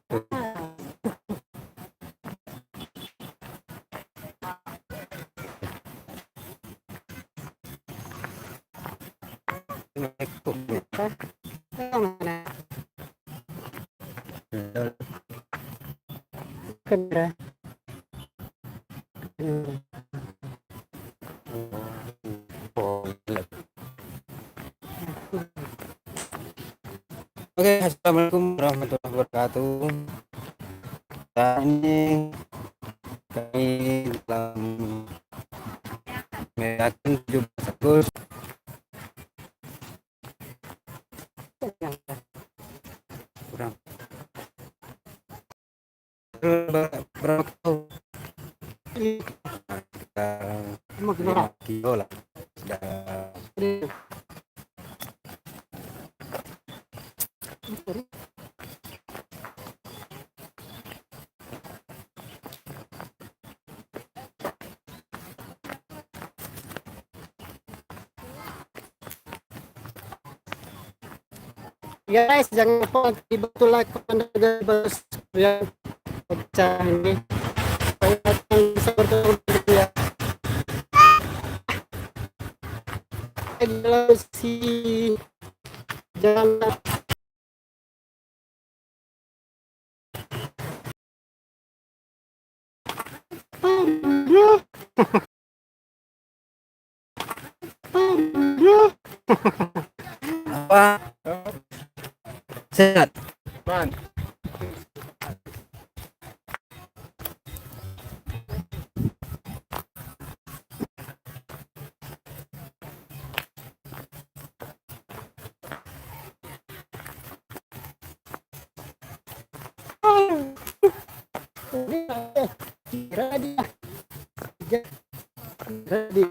Oke, assalamualaikum warahmatullahi wabarakatuh. Saat ini kami dalam merayakan 17 Agustus. Kurang berapa tahun? Kita 5 kilo lah. Sudah. Ya guys, jangan lupa dibantu like, komen, dan subscribe ya channel ini supaya kalian bisa bertemu ya. Adalah si jalan Apa? Sehat. Man. Ready. Ready.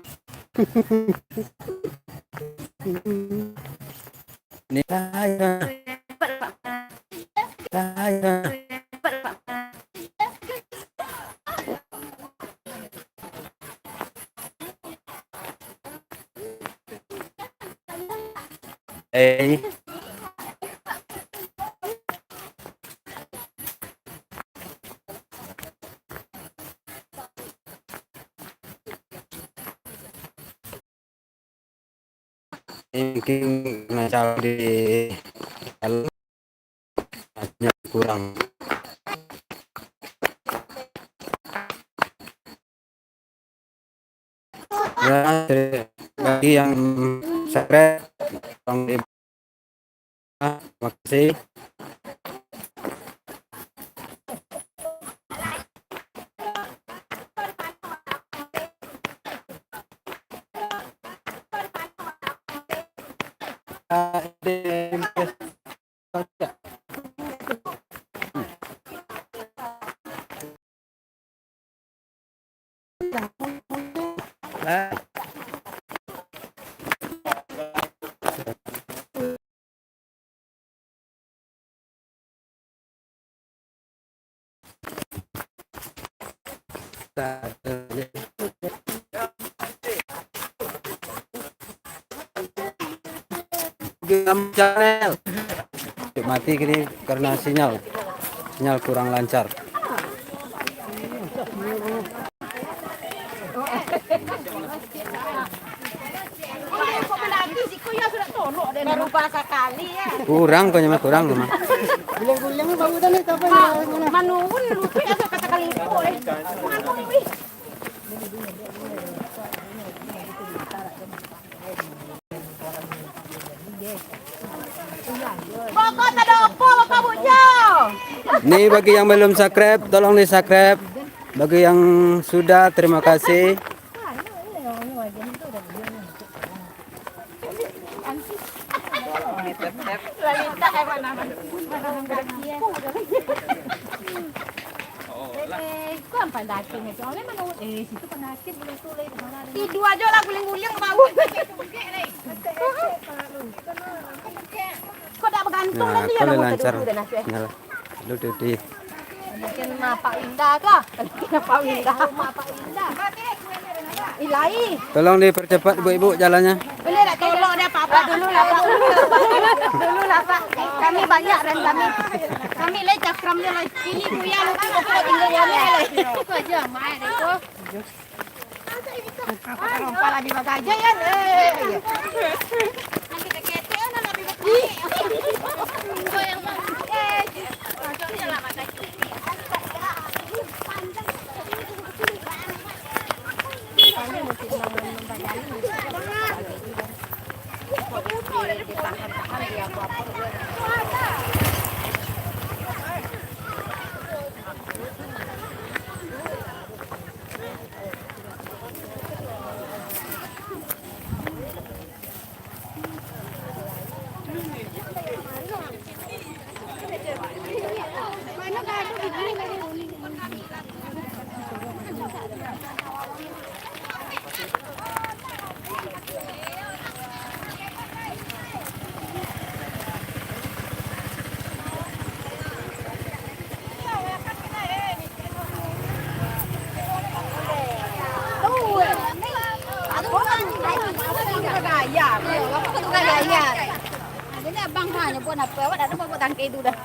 Ini saya. Mungkin macam di dalam kurang. Ya, bagi yang subscribe, tolong terima kasih. Channel mati gini karena sinyal kurang lancar. Kurang kok nyamah kurang mah. Guling-guling baru dah ni apa ni? Manuun lupa ya so kata kali po eh. Pokok tak ada apa kabunya. Nih bagi yang belum subscribe, tolong di subscribe. Bagi yang sudah, terima kasih. Lalita kayak mana? Kau pandakin itu, oleh mana? Situ pandakin boleh tulis mana? Tidur aja lah guling-guling bau. Kau dah bergantung Nah, dan dia kalau dah lancar, muter. nyala. Lu di Mungkin Pak Indah kah? Mungkin Pak Indah. Pak Indah. Ilahi. tolong dipercepat ibu-ibu jalannya. Boleh tak tolong dia Pak dulu lah Pak. Dulu lah Pak. Kami banyak dan kami Kami le cakram le sini kuya lu ko tinggal ya le. Ko aja mai deh ko. Apa pala di bagaja ya le. Nanti kekete na nabi bagi. Ko yang eh. Selamat lagi. Jadi abang hanya buat apa? Awak dah buat tangkai itu dah.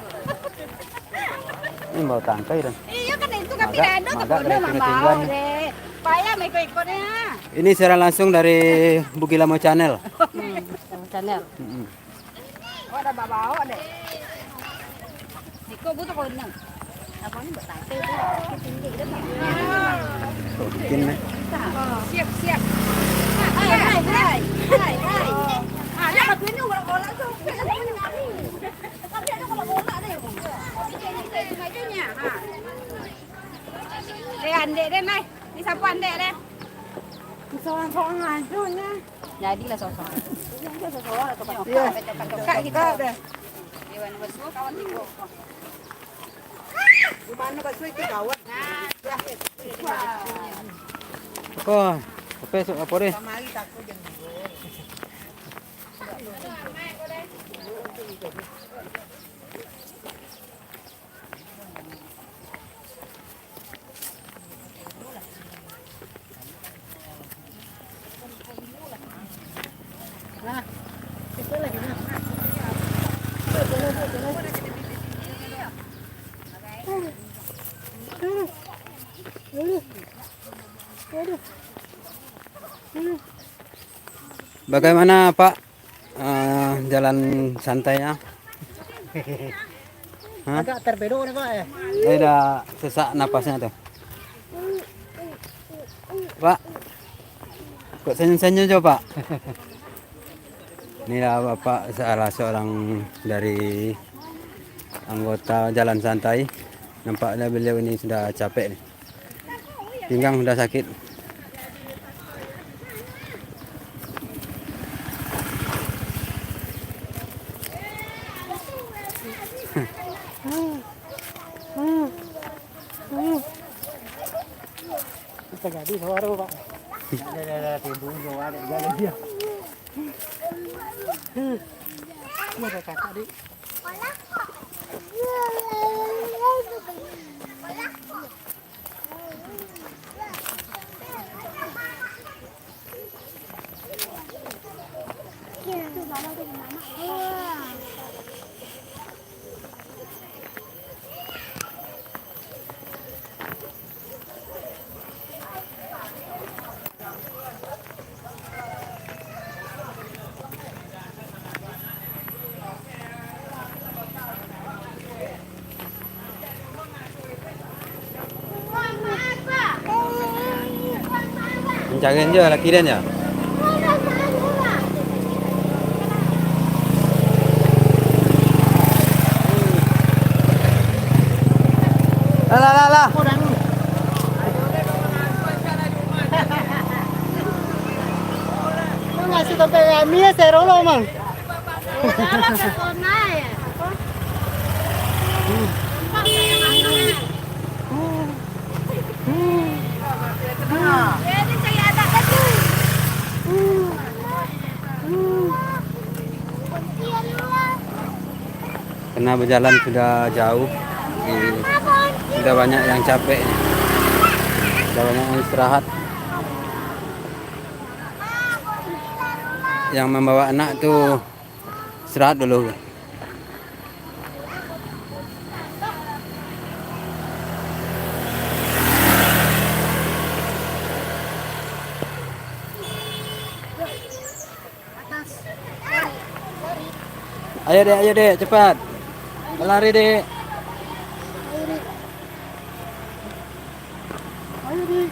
Ini mau tangkai dan. Iya kan itu kan Maga- tidak ada maga kebun dari memang tinggal. bau deh. Payah mau ikut-ikutnya. Ini secara langsung dari Bukilamo Channel. Channel. Mm-mm. Oh ada bawa deh. Niko butuh kau nang. Apa ni buat tangkai itu? Tinggi dah. Tuh, bikin nih. Siap siap. Hai. Ah, ya kat ini orang bola tu. Tapi ada kalau bola deh. Ini ha. Deh andek deh nai. Ni siapa andek deh? Seorang-seorangan tu nah. Jadilah seorang. Seorang atau kakak kita deh. Dewan besar kawan tengok. Di mana kat suai kawan? Nah, Apa esok apa deh? Bagaimana Pak jalan santainya? Hah? Agak terbedo nih Pak ya. Udah sesak napasnya tuh. Pak, kok senyum-senyum coba Pak? Inilah Bapak salah seorang dari anggota jalan santai. Nampaknya beliau ini sudah capek nih. Pinggang sudah sakit. Kita jadi baru Pak. Ada timbul ada jalan dia. Ini ada kakak di. Kencangin aja laki dan ya. Lah. Lu ngasih topeng Mia zero lo mang. Karena berjalan sudah jauh, sudah banyak yang capek, sudah banyak yang istirahat. Yang membawa anak tuh istirahat dulu. Ayo dek, cepat. Lari dek. Ayo deh.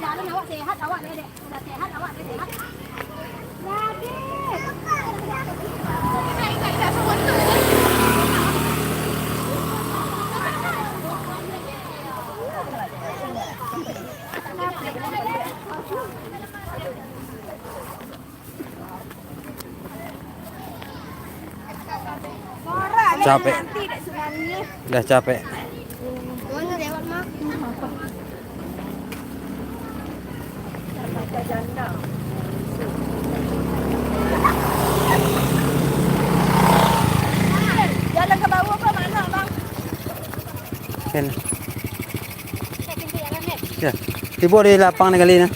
Jalan awak sehat awak dek. Sudah sehat awak sehat. Capek. Udah capek. Mana lewat mak? Jalan ke bawah apa mana bang? Kan. Ya. Ibu di lapangan kali na.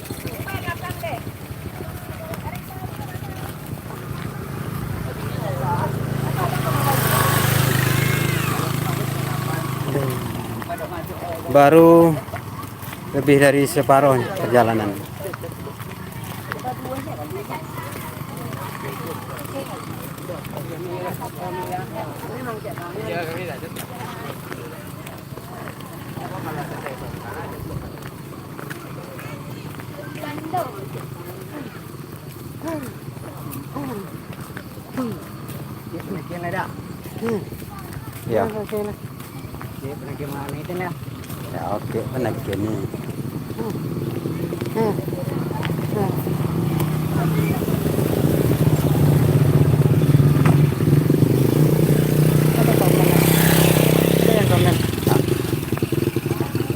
Baru lebih dari separuh perjalanan. Ya. Ya oke, benar gini.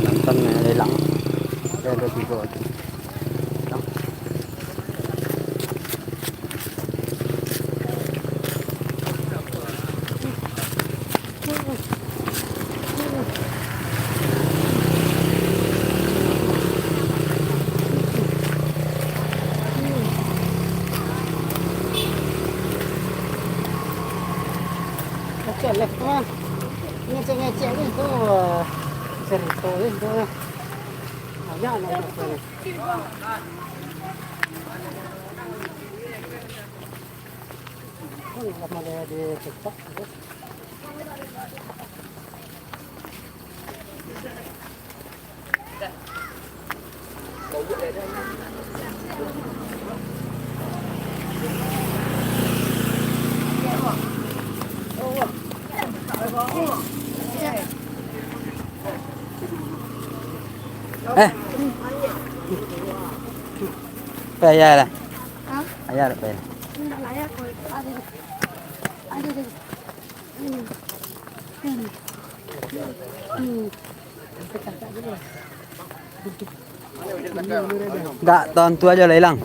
Nonton lelang. Ada tiga. Ngecek lah teman. Ngecek ni tu cerita ni tu. Banyak nak tu. Oh, lama dia di TikTok. Payah lah. Hah? Ayah ada payah. Tidak layak kau. Ada. Enggak, tahun tu aja lah hilang.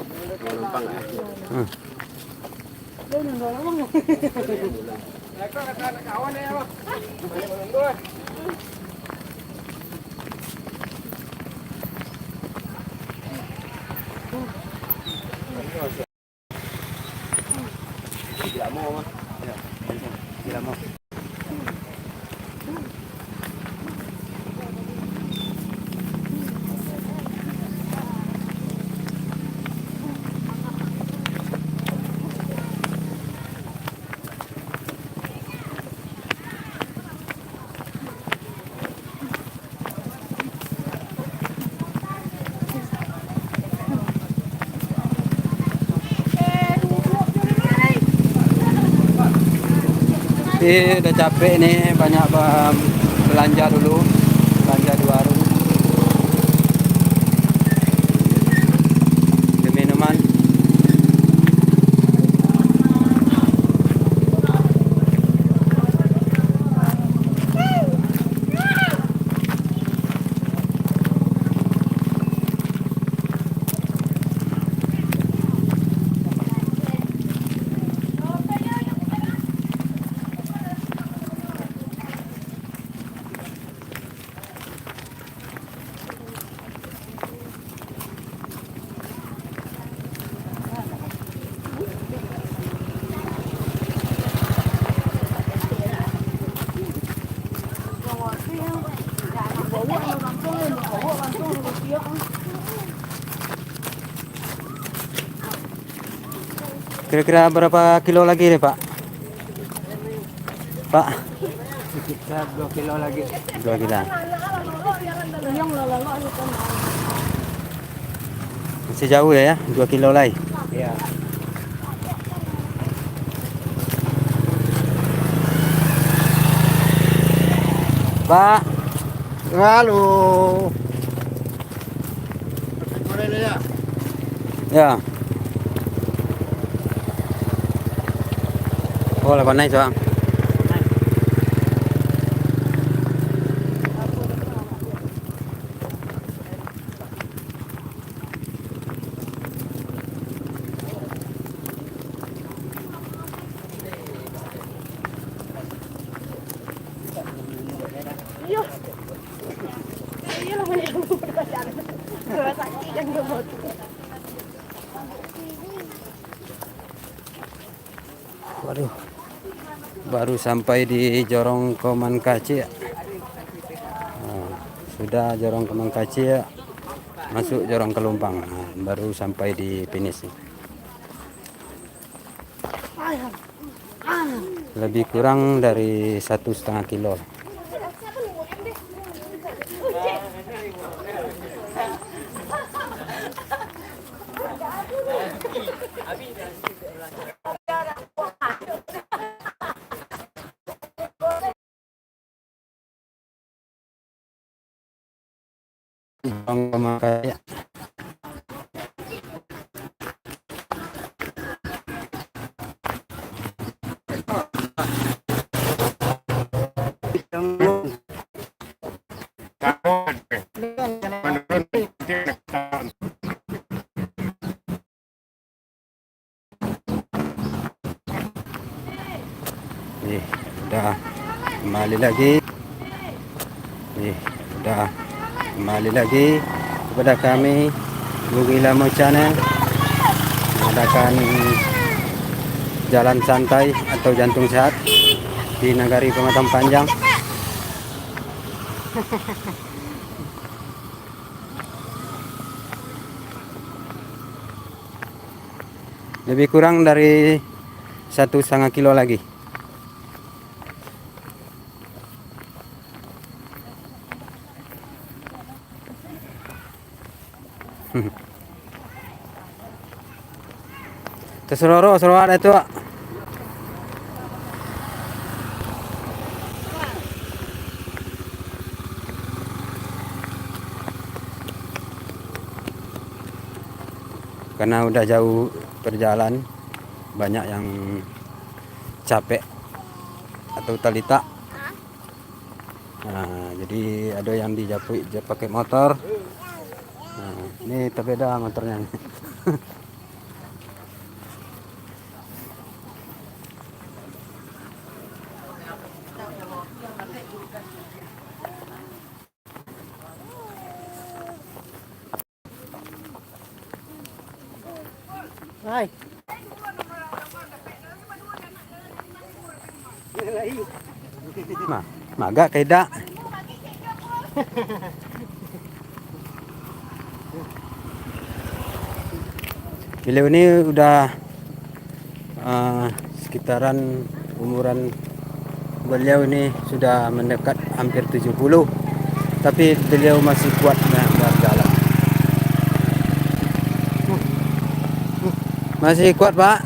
Tidak mau. Tidak mau. Udah capek nih, banyak belanja dulu, belanja di warung, beli minuman. Kira-kira berapa kilo lagi nih Pak? Pak? Sekitar 2 kilo lagi. 2 kilo. Masih jauh ya, 2 kilo lagi. Ya. Pak, Halo. ya. Oh, là con này cho anh. Waduh, baru sampai di Jorong Komangkaci ya. Nah, sudah Jorong Komangkaci ya, masuk Jorong Kelumpang. Nah, baru sampai di finish nih. Lebih kurang dari 1,5 kilo. Jorong Komangkaci. Nih, udah kembali lagi. Nih, udah kembali lagi kepada kami Bugil Lamo Channel, mengadakan jalan santai atau jantung sehat di Nagari Pematang Panjang. Lebih kurang dari 1,5 kilo lagi. Terseroro ada itu. Karena udah jauh perjalanan, banyak yang capek atau talita. Nah, jadi ada yang dijapui pakai motor. Nah, ini terbeda motornya. Hai. Maga keda. Beliau ini udah sekitaran umuran beliau ini sudah mendekat hampir 70, tapi beliau masih kuat berjalan. Masih kuat Pak?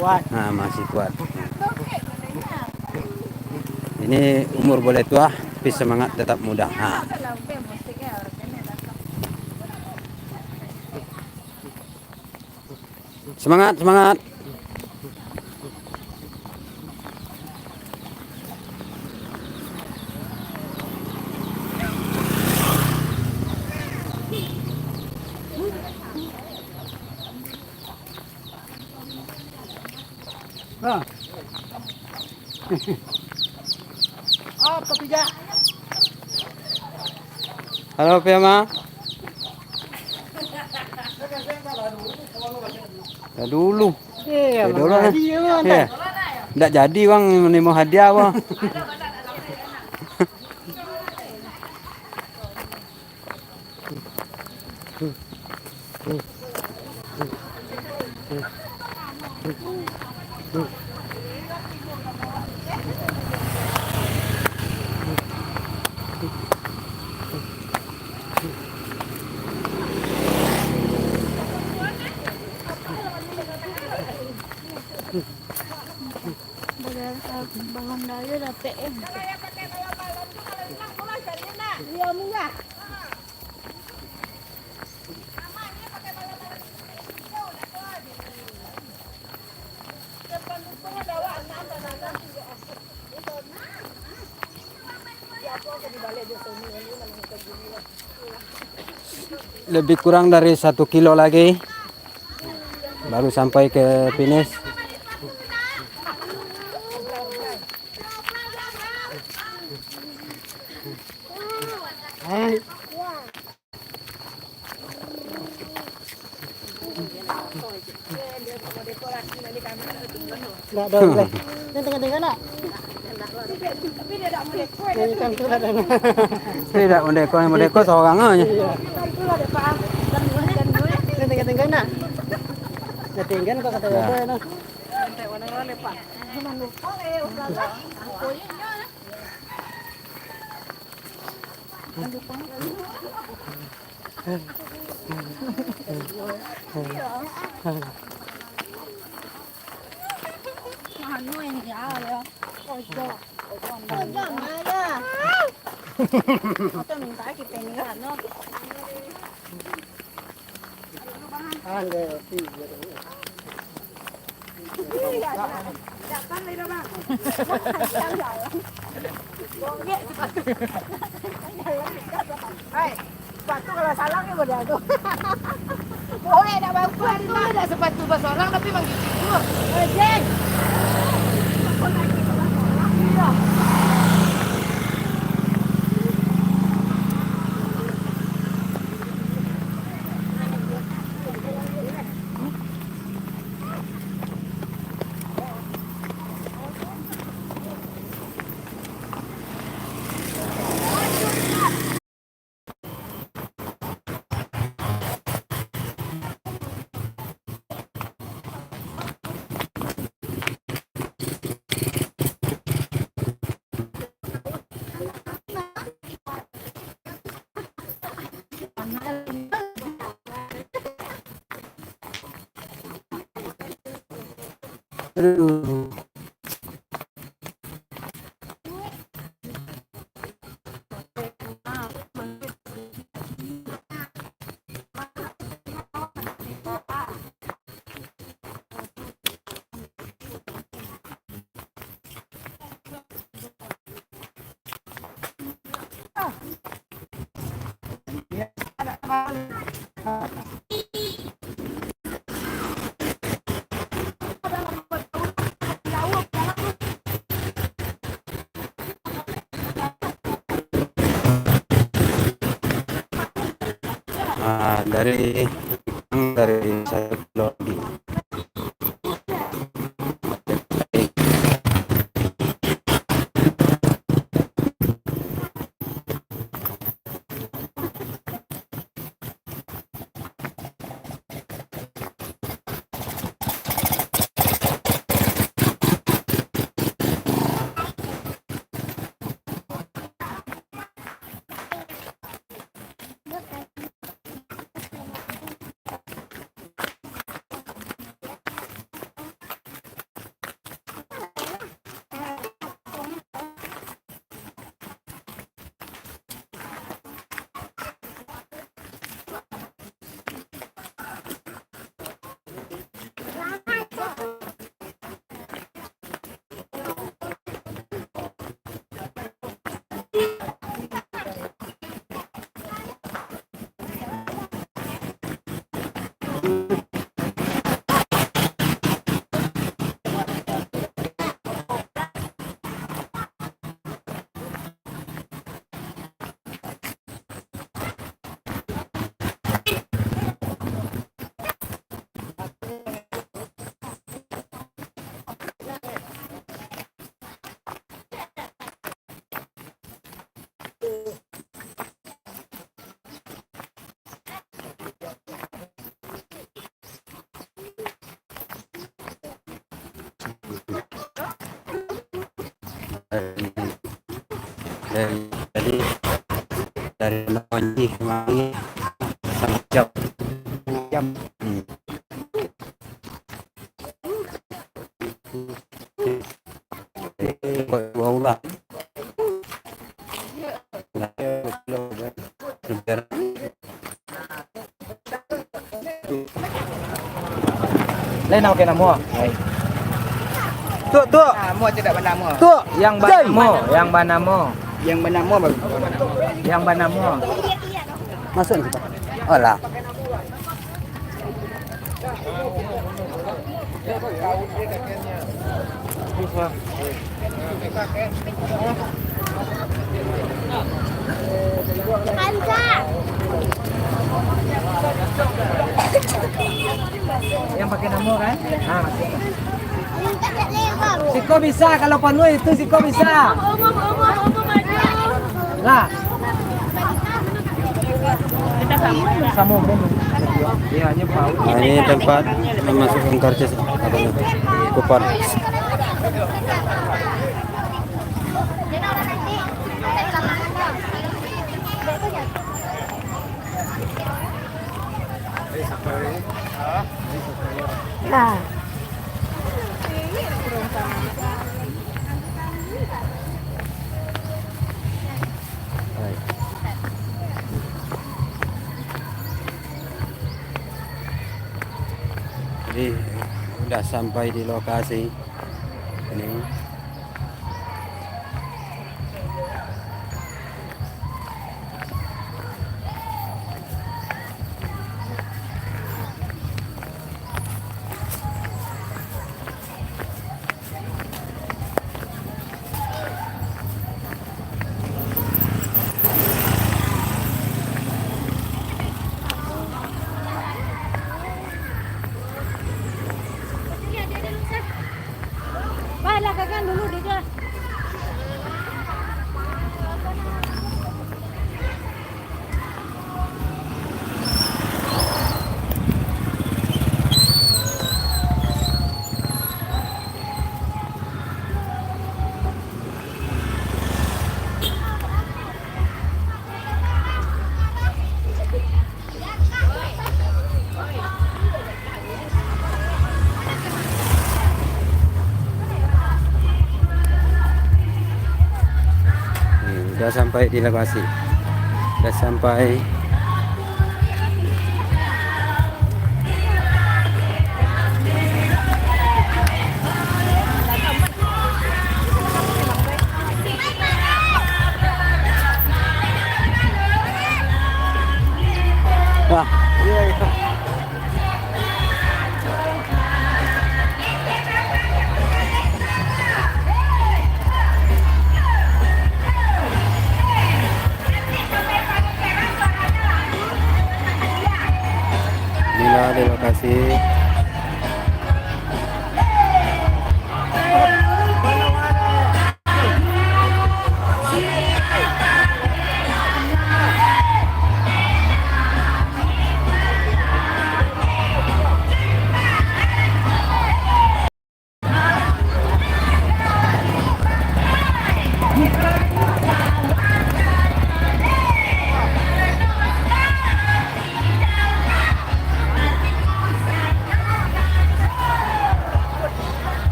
Kuat. Nah, masih kuat. Ini umur boleh tua, tapi semangat tetap muda. Nah. Semangat, semangat. Nah. Apa tidak? Halo Piama. Ya dulu. Iya, Ya dulu. iya. Ya. Nggak jadi bang, ini mau hadiah bang. bangun dari dah PM. Dia murah. Lebih kurang dari 1 kilo lagi baru sampai ke finish. Hai. Nggak ada boleh. Ini tengah-tengah nak. Nyanyikan surat dan Tidak mendeko seorang aja. ini tengah-tengah nak. Nah tinggal kok kata apa nak. Ada tiga. Sepatu kalau salah ni boleh tu. Boleh nak bantuan tu ada sepatu bahasa orang tapi manggil gitu. Boleh jeng. Aduh. Dari 1 kilo lagi. Dari Nonji kemari sama jam. Bawa ulah. Lain nak kena mua. Tuk, tuk. Mua tidak bernama. Tuk. Yang bernama, yang bernama. Yang bernama bagus. Yang bernama. Masuk kita. Oh lah. Yang pakai nama kan? Siko bisa kalau penuh itu Siko bisa. Lah. Sama belum? Iya, nyepau. Nah, ini tempat memasukkan karcis apa nih? Kupon. Nah. Jadi udah sampai di lokasi ini. Baiklah kakak dulu dia. Udah sampai di lokasi. Udah sampai. Wah,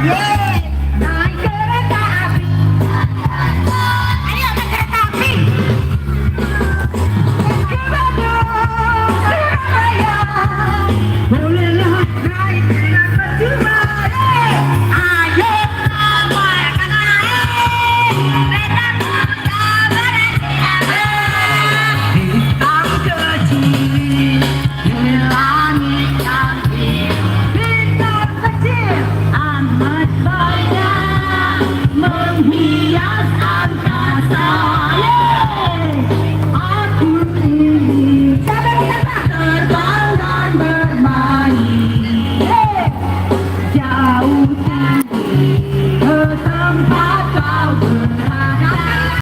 naik kereta api. Ayo naik kereta api. Ke Bandung, Surabaya. Bolehlah naik dengan percuma. Ayo kita naik kereta hitam kecil di langit cantik. Bintang kecil amat banyak menghias